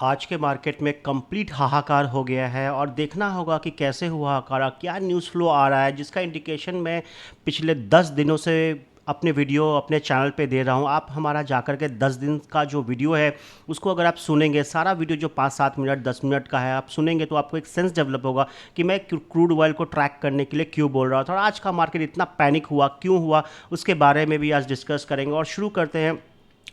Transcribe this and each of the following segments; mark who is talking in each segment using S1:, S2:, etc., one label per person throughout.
S1: आज के मार्केट में कंप्लीट हाहाकार हो गया है और देखना होगा कि कैसे हुआ हाहाकार, क्या न्यूज़ फ्लो आ रहा है, जिसका इंडिकेशन मैं पिछले 10 दिनों से अपने वीडियो अपने चैनल पे दे रहा हूँ। आप हमारा जाकर के 10 दिन का जो वीडियो है उसको अगर आप सुनेंगे, सारा वीडियो जो 5-7 मिनट 10 मिनट का है आप सुनेंगे तो आपको एक सेंस डेवलप होगा कि मैं क्रूड ऑयल को ट्रैक करने के लिए क्यों बोल रहा था और आज का मार्केट इतना पैनिक हुआ क्यों हुआ, उसके बारे में भी आज डिस्कस करेंगे। और शुरू करते हैं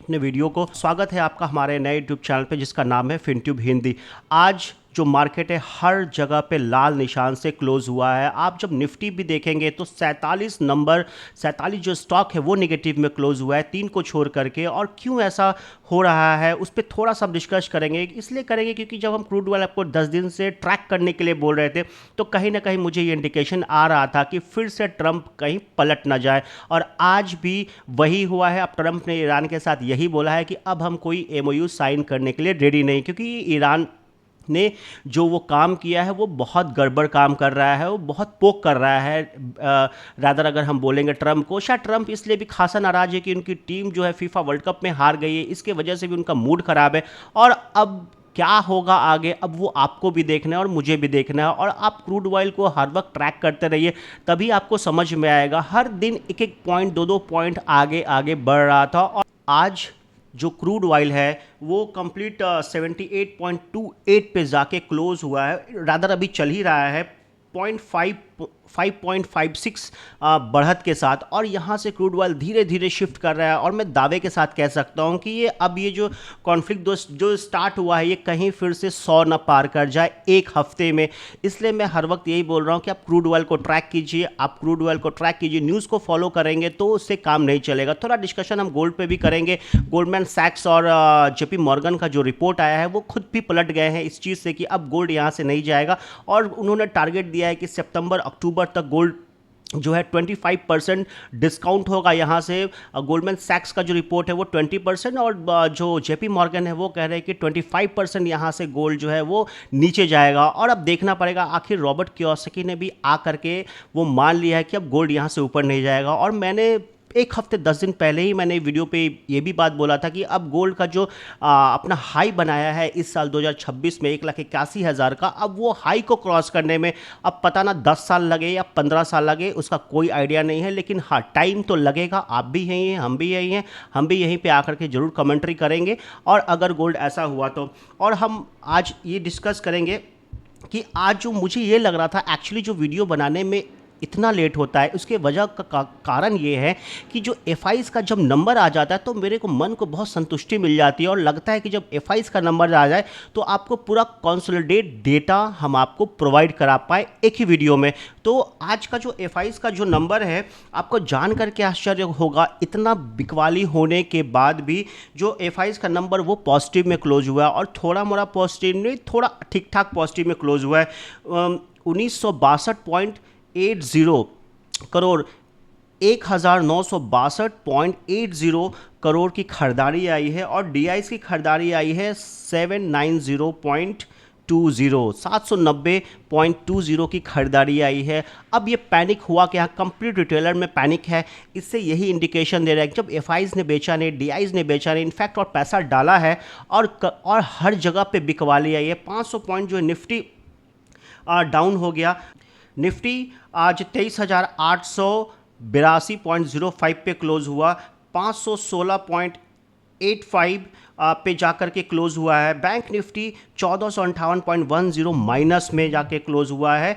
S1: अपने वीडियो को। स्वागत है आपका हमारे नए यूट्यूब चैनल पे जिसका नाम है फिनट्यूब हिंदी। आज जो मार्केट है हर जगह पे लाल निशान से क्लोज हुआ है। आप जब निफ्टी भी देखेंगे तो 47 जो स्टॉक है वो नेगेटिव में क्लोज हुआ है, 3 को छोड़ करके। और क्यों ऐसा हो रहा है उस पर थोड़ा सा डिस्कस करेंगे। इसलिए करेंगे क्योंकि जब हम क्रूड ऑयल आपको 10 दिन से ट्रैक करने के लिए बोल रहे थे तो कहीं ना कहीं मुझे ये इंडिकेशन आ रहा था कि फिर से ट्रंप कहीं पलट ना जाए, और आज भी वही हुआ है। अब ट्रंप ने ईरान के साथ यही बोला है कि अब हम कोई एमओयू साइन करने के लिए रेडी नहीं, क्योंकि ईरान ने जो वो काम किया है वो बहुत गड़बड़ काम कर रहा है, वो बहुत पोक कर रहा है। रादर अगर हम बोलेंगे ट्रंप को, शायद ट्रंप इसलिए भी खासा नाराज है कि उनकी टीम जो है फीफा वर्ल्ड कप में हार गई है, इसके वजह से भी उनका मूड खराब है। और अब क्या होगा आगे, अब वो आपको भी देखना है और मुझे भी देखना है। और आप क्रूड ऑयल को हर वक्त ट्रैक करते रहिए, तभी आपको समझ में आएगा। हर दिन एक एक पॉइंट, दो दो पॉइंट आगे आगे बढ़ रहा था। और आज जो क्रूड ऑयल है वो कंप्लीट 78.28 पे जाके क्लोज हुआ है। रादर अभी चल ही रहा है 5.56 बढ़त के साथ, और यहाँ से क्रूड ऑयल धीरे धीरे शिफ्ट कर रहा है। और मैं दावे के साथ कह सकता हूँ कि ये जो कॉन्फ्लिक्ट जो स्टार्ट हुआ है ये कहीं फिर से 100 न पार कर जाए एक हफ्ते में। इसलिए मैं हर वक्त यही बोल रहा हूँ कि आप क्रूड ऑयल को ट्रैक कीजिए, आप क्रूड ऑयल को ट्रैक कीजिए, न्यूज़ को फॉलो करेंगे तो उससे काम नहीं चलेगा। थोड़ा डिस्कशन हम गोल्ड पे भी करेंगे। गोल्डमैन सैक्स और जेपी मॉर्गन का जो रिपोर्ट आया है वो खुद भी पलट गए हैं इस चीज़ से कि अब गोल्ड यहाँ से नहीं जाएगा, और उन्होंने टारगेट दिया है कि सितंबर अक्टूबर तक गोल्ड जो है 25% डिस्काउंट होगा यहाँ से। गोल्डमैन सैक्स का जो रिपोर्ट है वो 20%, और जो जेपी मॉर्गन है वो कह रहे हैं कि 25% यहाँ से गोल्ड जो है वो नीचे जाएगा। और अब देखना पड़ेगा आखिर रॉबर्ट कियोसाकी ने भी आ करके वो मान लिया है कि अब गोल्ड यहाँ से ऊपर नहीं जाएगा। और मैंने एक हफ्ते 10 दिन पहले ही मैंने वीडियो पे ये भी बात बोला था कि अब गोल्ड का जो अपना हाई बनाया है इस साल 2026 में 1,81,000 का, अब वो हाई को क्रॉस करने में अब पता ना 10 साल लगे या 15 साल लगे, उसका कोई आइडिया नहीं है। लेकिन हाँ, टाइम तो लगेगा। आप भी यहीं हैं, हम भी यहीं हैं, हम भी यहीं पे आकर के ज़रूर कमेंट्री करेंगे। और अगर गोल्ड ऐसा हुआ तो, और हम आज ये डिस्कस करेंगे कि आज जो मुझे ये लग रहा था एक्चुअली जो वीडियो बनाने में इतना लेट होता है, उसके वजह का कारण ये है कि जो एफआईज़ का जब नंबर आ जाता है तो मेरे को मन को बहुत संतुष्टि मिल जाती है, और लगता है कि जब एफआईज़ का नंबर आ जाए तो आपको पूरा कंसोलिडेट डेटा हम आपको प्रोवाइड करा पाए एक ही वीडियो में। तो आज का जो एफआईज़ का जो नंबर है आपको जान करके आश्चर्य होगा, इतना बिकवाली होने के बाद भी जो एफआईज़ का नंबर वो पॉजिटिव में क्लोज हुआ है, और थोड़ा मोड़ा पॉजिटिव नहीं, थोड़ा ठीक ठाक पॉजिटिव में क्लोज हुआ है। 1962.80 करोड़, 1962.80 करोड़ की खरीदारी आई है, और डीआईस की खरीदारी आई है 790.20 की खरीदारी आई है। अब ये पैनिक हुआ कि यहाँ कंप्लीट रिटेलर में पैनिक है। इससे यही इंडिकेशन दे रहा है कि जब एफआईज़ ने बेचा नहीं, डीआईज ने बेचा नहीं, इनफैक्ट और पैसा डाला है, और हर जगह पे बिकवाली आई है। 500 पॉइंट जो निफ्टी डाउन हो गया। निफ्टी आज 23,882.05 पे क्लोज हुआ, 516.85 पे जाकर के क्लोज हुआ है। बैंक निफ्टी 1458.10 माइनस में जाके क्लोज हुआ है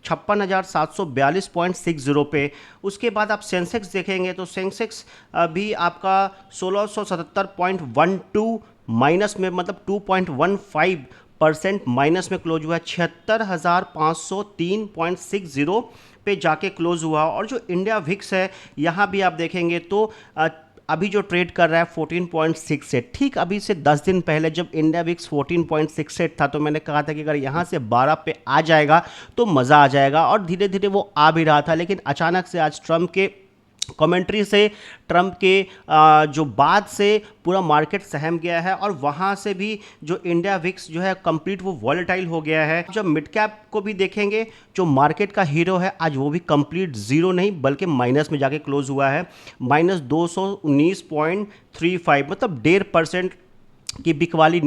S1: 56,742.60 पे। उसके बाद आप सेंसेक्स देखेंगे तो सेंसेक्स भी आपका 1677.12 माइनस में, मतलब 2.15% माइनस में क्लोज हुआ है। 76,503.60 पे जाके क्लोज हुआ। और जो इंडिया विक्स है यहाँ भी आप देखेंगे तो अभी जो ट्रेड कर रहा है 14.68। ठीक अभी से 10 दिन पहले जब इंडिया विक्स 14.68 था तो मैंने कहा था कि अगर यहाँ से 12 पे आ जाएगा तो मज़ा आ जाएगा, और धीरे धीरे वो आ भी रहा था। लेकिन अचानक से आज ट्रंप के कमेंट्री से, ट्रंप के जो बात से पूरा मार्केट सहम गया है, और वहाँ से भी जो इंडिया विक्स जो है कंप्लीट वो वॉलेटाइल हो गया है। जब मिड कैप को भी देखेंगे, जो मार्केट का हीरो है आज वो भी कंप्लीट ज़ीरो नहीं बल्कि माइनस में जाके क्लोज हुआ है, -219.35, मतलब 1.5% की बिकवाली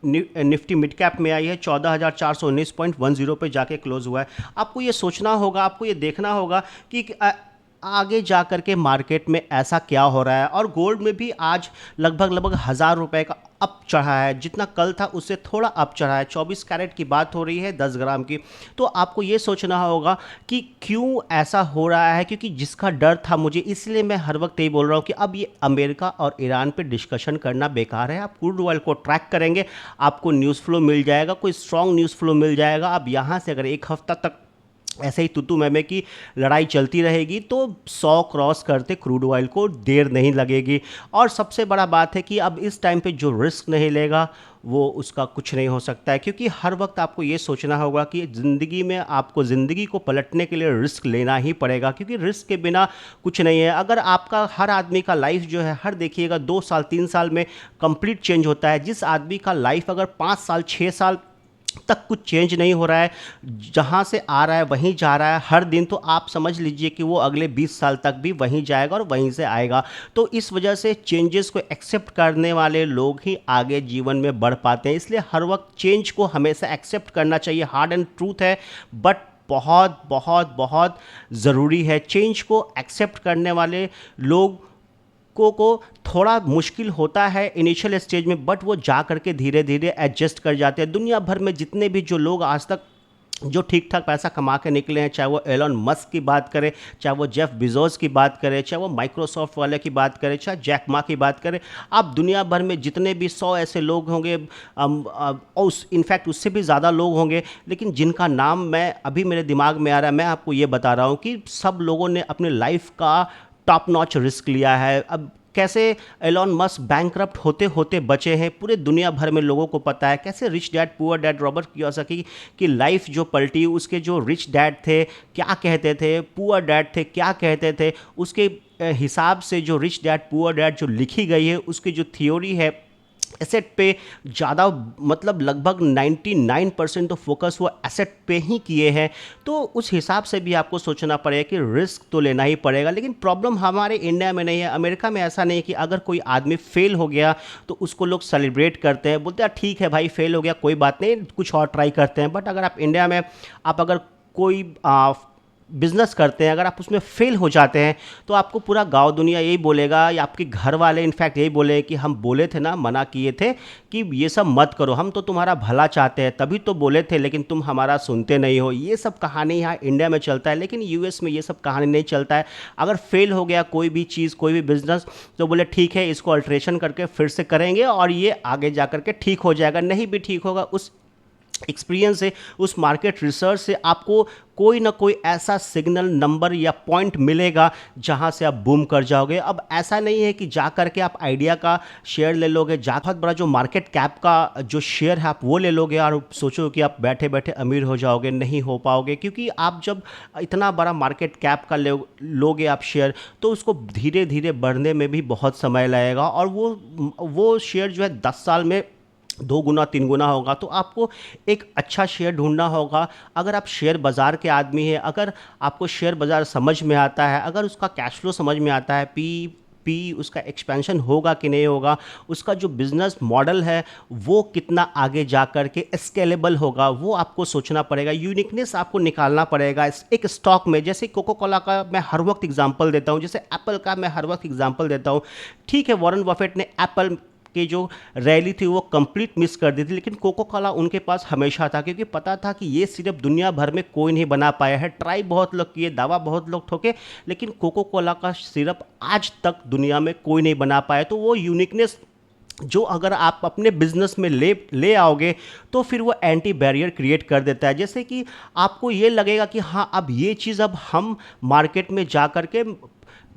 S1: निफ्टी मिड कैप में आई है 14,419.10 पे जाके क्लोज हुआ है। आपको ये सोचना होगा, आपको ये देखना होगा कि आगे जा कर के मार्केट में ऐसा क्या हो रहा है। और गोल्ड में भी आज लगभग 1,000 रुपए का अप चढ़ा है, जितना कल था उससे थोड़ा अप चढ़ा है। 24 कैरेट की बात हो रही है, 10 ग्राम की। तो आपको ये सोचना होगा कि क्यों ऐसा हो रहा है, क्योंकि जिसका डर था मुझे, इसलिए मैं हर वक्त यही बोल रहा हूँ कि अब ये अमेरिका और ईरान पे डिस्कशन करना बेकार है। आप क्रूड ऑयल को ट्रैक करेंगे, आपको न्यूज़ फ्लो मिल जाएगा, कोई स्ट्रॉन्ग न्यूज़ फ्लो मिल जाएगा। अब यहाँ से अगर एक हफ्ता तक ऐसे ही तुतु मैमे की लड़ाई चलती रहेगी तो 100 क्रॉस करते क्रूड ऑयल को देर नहीं लगेगी। और सबसे बड़ा बात है कि अब इस टाइम पे जो रिस्क नहीं लेगा वो उसका कुछ नहीं हो सकता है, क्योंकि हर वक्त आपको ये सोचना होगा कि ज़िंदगी में आपको ज़िंदगी को पलटने के लिए रिस्क लेना ही पड़ेगा, क्योंकि रिस्क के बिना कुछ नहीं है। अगर आपका हर आदमी का लाइफ जो है, हर देखिएगा 2 साल 3 साल में कंप्लीट चेंज होता है। जिस आदमी का लाइफ अगर 5 साल 6 साल तक कुछ चेंज नहीं हो रहा है, जहाँ से आ रहा है वहीं जा रहा है हर दिन, तो आप समझ लीजिए कि वो अगले 20 साल तक भी वहीं जाएगा और वहीं से आएगा। तो इस वजह से चेंजेस को एक्सेप्ट करने वाले लोग ही आगे जीवन में बढ़ पाते हैं। इसलिए हर वक्त चेंज को हमेशा एक्सेप्ट करना चाहिए। हार्ड एंड ट्रूथ है, बट बहुत बहुत बहुत ज़रूरी है। चेंज को एक्सेप्ट करने वाले लोग को थोड़ा मुश्किल होता है इनिशियल स्टेज में, बट वो जा करके धीरे धीरे एडजस्ट कर जाते हैं। दुनिया भर में जितने भी जो लोग आज तक जो ठीक ठाक पैसा कमा के निकले हैं, चाहे वो एलन मस्क की बात करें, चाहे वो जेफ बिजोस की बात करें, चाहे वो माइक्रोसॉफ्ट वाले की बात करें, चाहे जैक मा की बात करें, आप दुनिया भर में जितने भी 100 ऐसे लोग होंगे, और इनफैक्ट उससे भी ज़्यादा लोग होंगे, लेकिन जिनका नाम मैं अभी मेरे दिमाग में आ रहा है, मैं आपको ये बता रहा हूँ कि सब लोगों ने अपने लाइफ का टॉप नॉच रिस्क लिया है। अब कैसे एलॉन मस्क बैंकरप्ट होते होते बचे हैं, पूरे दुनिया भर में लोगों को पता है। कैसे rich dad poor dad Robert Kiyosaki की लाइफ जो पलटी, उसके जो रिच डैड थे क्या कहते थे, पुअर डैड थे क्या कहते थे, उसके हिसाब से जो रिच डैड पुअर डैड जो लिखी गई है, उसकी जो थियोरी है एसेट पे ज़्यादा, मतलब लगभग 99% तो फोकस वो एसेट पे ही किए हैं। तो उस हिसाब से भी आपको सोचना पड़ेगा कि रिस्क तो लेना ही पड़ेगा। लेकिन प्रॉब्लम हमारे इंडिया में नहीं है, अमेरिका में ऐसा नहीं है कि अगर कोई आदमी फेल हो गया तो उसको लोग सेलिब्रेट करते हैं, बोलते हैं ठीक है भाई फेल हो गया कोई बात नहीं, कुछ और ट्राई करते हैं। बट अगर आप इंडिया में आप अगर कोई बिजनेस करते हैं, अगर आप उसमें फेल हो जाते हैं तो आपको पूरा गांव दुनिया यही बोलेगा, या आपके घर वाले इनफैक्ट यही बोले कि हम बोले थे ना, मना किए थे कि ये सब मत करो, हम तो तुम्हारा भला चाहते हैं तभी तो बोले थे, लेकिन तुम हमारा सुनते नहीं हो। ये सब कहानी यहाँ इंडिया में चलता है, लेकिन यूएस में ये सब कहानी नहीं चलता है। अगर फेल हो गया कोई भी चीज़, कोई भी बिजनेस, तो बोले ठीक है इसको अल्ट्रेशन करके फिर से करेंगे और ये आगे जा करके ठीक हो जाएगा। नहीं भी ठीक होगा, उस एक्सपीरियंस से, उस मार्केट रिसर्च से आपको कोई ना कोई ऐसा सिग्नल नंबर या पॉइंट मिलेगा जहां से आप बूम कर जाओगे। अब ऐसा नहीं है कि जा करके आप आइडिया का शेयर ले लोगे, बहुत बड़ा जो मार्केट कैप का जो शेयर है आप वो ले लोगे और सोचो कि आप बैठे बैठे अमीर हो जाओगे, नहीं हो पाओगे। क्योंकि आप जब इतना बड़ा मार्केट कैप का लोगे आप शेयर, तो उसको धीरे धीरे बढ़ने में भी बहुत समय लगेगा, और वो शेयर जो है 10 साल में 2 गुना 3 गुना होगा। तो आपको एक अच्छा शेयर ढूंढना होगा। अगर आप शेयर बाज़ार के आदमी हैं, अगर आपको शेयर बाज़ार समझ में आता है, अगर उसका कैश फ्लो समझ में आता है, पी उसका एक्सपेंशन होगा कि नहीं होगा, उसका जो बिज़नेस मॉडल है वो कितना आगे जा कर के स्केलेबल होगा, वो आपको सोचना पड़ेगा। यूनिकनेस आपको निकालना पड़ेगा एक स्टॉक में। जैसे कोको कोला का मैं हर वक्त एग्जांपल देता हूँ, जैसे एप्पल का मैं हर वक्त एग्जांपल देता हूँ। ठीक है, वॉरेन बफेट ने एप्पल की जो रैली थी वो कंप्लीट मिस कर दी थी, लेकिन कोको कोला उनके पास हमेशा था, क्योंकि पता था कि ये सिर्फ दुनिया भर में कोई नहीं बना पाया है। ट्राई बहुत लोग किए, दावा बहुत लोग ठोके, लेकिन कोको कोला का सिरप आज तक दुनिया में कोई नहीं बना पाया। तो वो यूनिकनेस जो अगर आप अपने बिजनेस में ले आओगे तो फिर वो एंटी बैरियर क्रिएट कर देता है। जैसे कि आपको ये लगेगा कि हाँ अब ये चीज़ अब हम मार्केट में जा कर के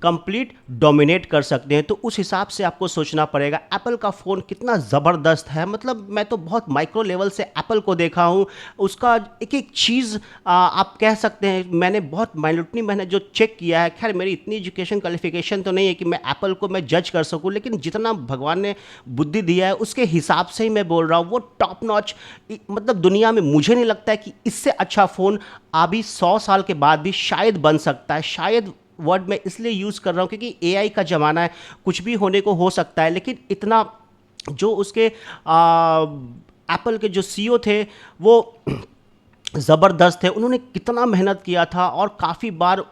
S1: कंप्लीट डोमिनेट कर सकते हैं, तो उस हिसाब से आपको सोचना पड़ेगा। एप्पल का फ़ोन कितना ज़बरदस्त है, मतलब मैं तो बहुत माइक्रो लेवल से एप्पल को देखा हूँ, उसका एक एक चीज़ आप कह सकते हैं, मैंने बहुत माइन्यूटली मैंने जो चेक किया है। खैर मेरी इतनी एजुकेशन क्वालिफिकेशन तो नहीं है कि मैं एप्पल को मैं जज कर सकूँ, लेकिन जितना भगवान ने बुद्धि दिया है उसके हिसाब से ही मैं बोल रहा हूँ। वो टॉप नॉच, मतलब दुनिया में मुझे नहीं लगता है कि इससे अच्छा फ़ोन अभी 100 साल के बाद भी शायद बन सकता है। शायद वर्ड मैं इसलिए यूज़ कर रहा हूँ क्योंकि एआई का ज़माना है, कुछ भी होने को हो सकता है, लेकिन इतना जो उसके एप्पल के जो सीईओ थे वो ज़बरदस्त थे, उन्होंने कितना मेहनत किया था, और काफ़ी बार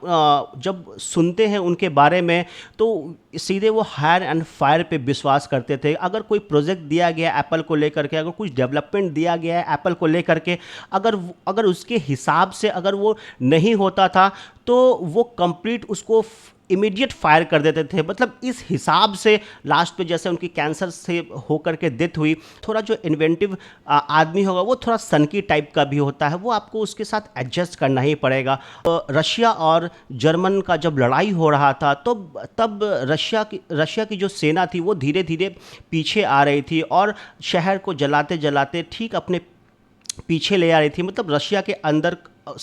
S1: जब सुनते हैं उनके बारे में तो सीधे वो हायर एंड फायर पे विश्वास करते थे। अगर कोई प्रोजेक्ट दिया गया एप्पल को लेकर के, अगर कुछ डेवलपमेंट दिया गया है एप्पल को लेकर के, अगर उसके हिसाब से अगर वो नहीं होता था तो वो कंप्लीट उसको इमीडिएट फायर कर देते थे। मतलब इस हिसाब से लास्ट पे जैसे उनकी कैंसर से होकर के डेथ हुई, थोड़ा जो इन्वेंटिव आदमी होगा वो थोड़ा सनकी टाइप का भी होता है, वो आपको उसके साथ एडजस्ट करना ही पड़ेगा। रशिया और जर्मन का जब लड़ाई हो रहा था तो तब रशिया की जो सेना थी वो धीरे धीरे पीछे आ रही थी और शहर को जलाते जलाते ठीक अपने पीछे ले आ रही थी। मतलब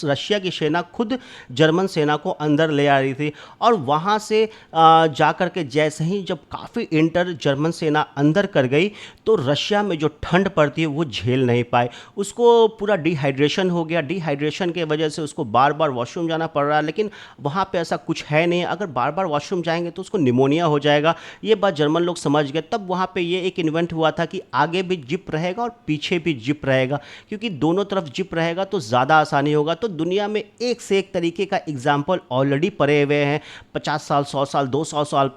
S1: रशिया की सेना खुद जर्मन सेना को अंदर ले आ रही थी, और वहाँ से जा कर के जैसे ही जब काफ़ी इंटर जर्मन सेना अंदर कर गई तो रशिया में जो ठंड पड़ती है वो झेल नहीं पाए, उसको पूरा डिहाइड्रेशन हो गया। डिहाइड्रेशन के वजह से उसको बार बार वॉशरूम जाना पड़ रहा है, लेकिन वहाँ पे ऐसा कुछ है नहीं, अगर बार बार वॉशरूम जाएंगे तो उसको निमोनिया हो जाएगा। ये बात जर्मन लोग समझ गए। तब वहाँ पे ये एक इन्वेंट हुआ था कि आगे भी जिप रहेगा और पीछे भी जिप रहेगा, क्योंकि दोनों तरफ जिप रहेगा तो ज़्यादा आसानी होगा। तो दुनिया में एक से एक तरीके का एग्जाम्पल ऑलरेडी पड़े हुए हैं, 50 साल 100 साल 200 साल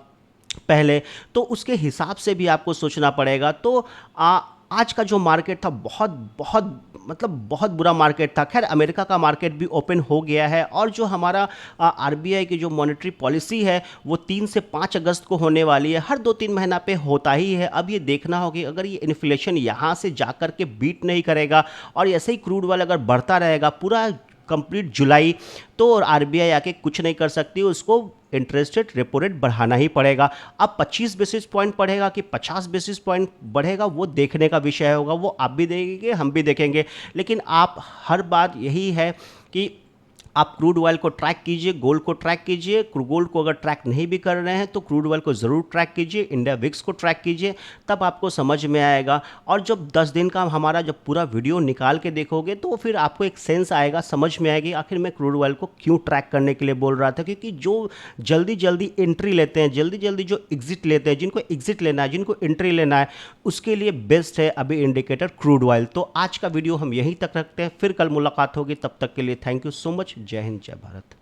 S1: पहले, तो उसके हिसाब से भी आपको सोचना पड़ेगा। तो आज का जो मार्केट था बहुत बहुत मतलब बहुत बुरा मार्केट था। खैर अमेरिका का मार्केट भी ओपन हो गया है, और जो हमारा आरबीआई की जो मॉनेटरी पॉलिसी है वो 3 से 5 अगस्त को होने वाली है। हर 2-3 महीना पे होता ही है। अब ये देखना होगा कि अगर ये इन्फ्लेशन यहाँ से जा कर के बीट नहीं करेगा और ऐसे ही क्रूड ऑयल अगर बढ़ता रहेगा पूरा कंप्लीट जुलाई, तो आरबीआई आके कुछ नहीं कर सकती, उसको इंटरेस्ट रेट रेपो रेट बढ़ाना ही पड़ेगा। अब 25 बेसिस पॉइंट बढ़ेगा कि 50 बेसिस पॉइंट बढ़ेगा वो देखने का विषय होगा, वो आप भी देखेंगे हम भी देखेंगे। लेकिन आप हर बात यही है कि आप क्रूड ऑयल को ट्रैक कीजिए, गोल्ड को ट्रैक कीजिए। गोल्ड को अगर ट्रैक नहीं भी कर रहे हैं तो क्रूड ऑयल को ज़रूर ट्रैक कीजिए, इंडिया विक्स को ट्रैक कीजिए, तब आपको समझ में आएगा। और जब 10 दिन का हमारा जब पूरा वीडियो निकाल के देखोगे तो फिर आपको एक सेंस आएगा, समझ में आएगी आखिर मैं क्रूड ऑयल को क्यों ट्रैक करने के लिए बोल रहा था। क्योंकि जो जल्दी जल्दी एंट्री लेते हैं, जल्दी जल्दी जो एग्जिट लेते हैं, जिनको एग्जिट लेना है, जिनको एंट्री लेना है, उसके लिए बेस्ट है अभी इंडिकेटर क्रूड ऑयल। तो आज का वीडियो हम यहीं तक रखते हैं, फिर कल मुलाकात होगी, तब तक के लिए थैंक यू सो मच। जय हिंद, जय भारत।